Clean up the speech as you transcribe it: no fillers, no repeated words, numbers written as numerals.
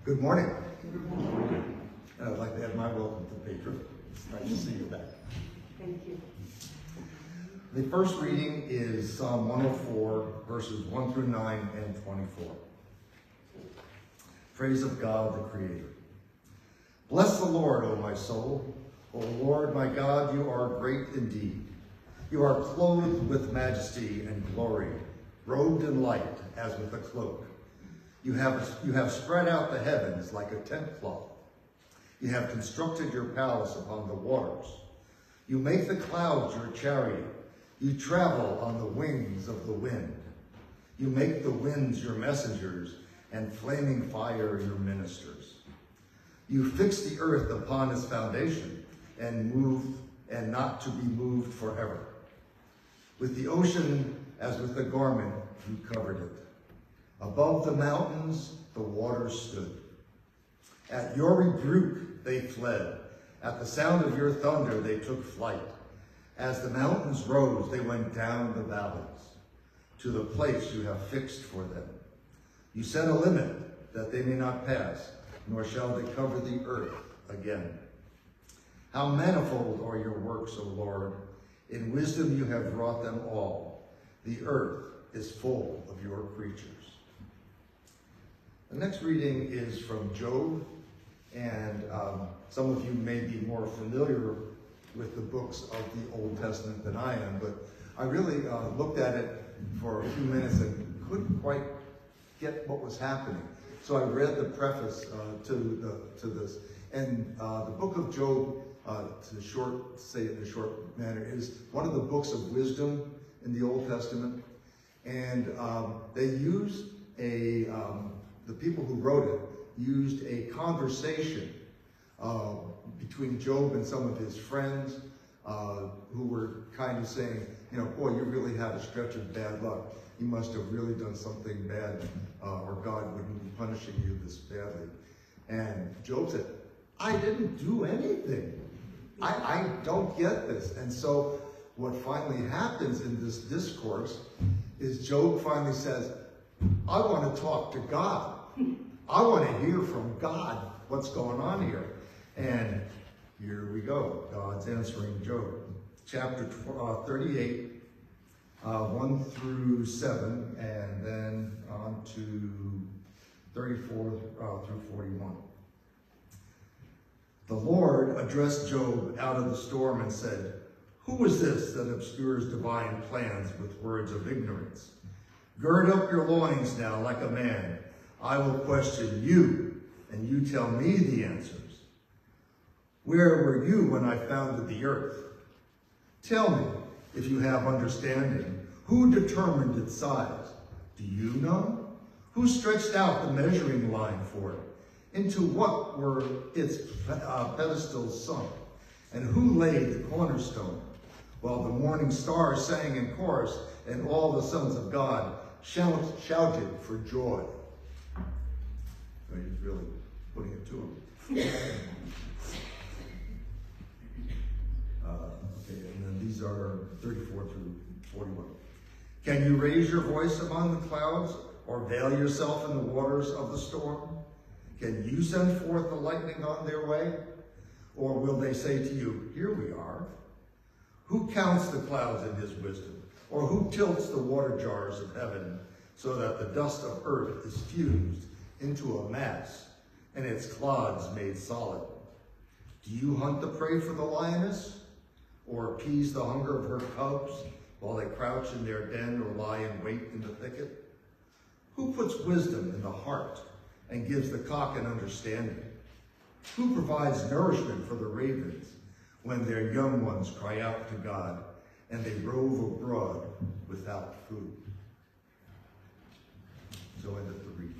Good morning. Good morning. And I'd like to add my welcome to Petra. It's nice to see you back. Thank you. The first reading is Psalm 104, verses 1 through 9 and 24. Praise of God, the Creator. Bless the Lord, O my soul. O Lord, my God, you are great indeed. You are clothed with majesty and glory, robed in light as with a cloak. You have spread out the heavens like a tent cloth. You have constructed your palace upon the waters. You make the clouds your chariot. You travel on the wings of the wind. You make the winds your messengers and flaming fire your ministers. You fix the earth upon its foundation and not to be moved forever. With the ocean as with a garment, you covered it. Above the mountains, the waters stood. At your rebuke, they fled. At the sound of your thunder, they took flight. As the mountains rose, they went down the valleys to the place you have fixed for them. You set a limit that they may not pass, nor shall they cover the earth again. How manifold are your works, O Lord! In wisdom you have wrought them all. The earth is full of your creatures. The next reading is from Job, and some of you may be more familiar with the books of the Old Testament than I am, but I really looked at it for a few minutes and couldn't quite get what was happening. So I read the preface to this, and the book of Job, to say it in a short manner, is one of the books of wisdom in the Old Testament, and they used the people who wrote it used a conversation between Job and some of his friends who were kind of saying, boy, you really had a stretch of bad luck. You must have really done something bad, or God wouldn't be punishing you this badly. And Job said, I didn't do anything. I don't get this. And so what finally happens in this discourse is Job finally says, I want to talk to God. I want to hear from God what's going on here. And here we go. God's answering Job. Chapter 38, 1 through 7, and then on to 34 through 41. The Lord addressed Job out of the storm and said, Who is this that obscures divine plans with words of ignorance? Gird up your loins now like a man. I will question you, and you tell me the answers. Where were you when I founded the earth? Tell me, if you have understanding, who determined its size? Do you know? Who stretched out the measuring line for it? Into what were its pedestals sunk? And who laid the cornerstone? While the morning stars sang in chorus, and all the sons of God shouted for joy. So he's really putting it to him. Okay, and then these are 34 through 41. Can you raise your voice among the clouds, or veil yourself in the waters of the storm? Can you send forth the lightning on their way? Or will they say to you, Here we are? Who counts the clouds in his wisdom? Or who tilts the water jars of heaven so that the dust of earth is fused into a mass and its clods made solid? Do you hunt the prey for the lioness, or appease the hunger of her cubs while they crouch in their den or lie in wait in the thicket? Who puts wisdom in the heart and gives the cock an understanding? Who provides nourishment for the ravens when their young ones cry out to God and they rove abroad without food? So end of the reading.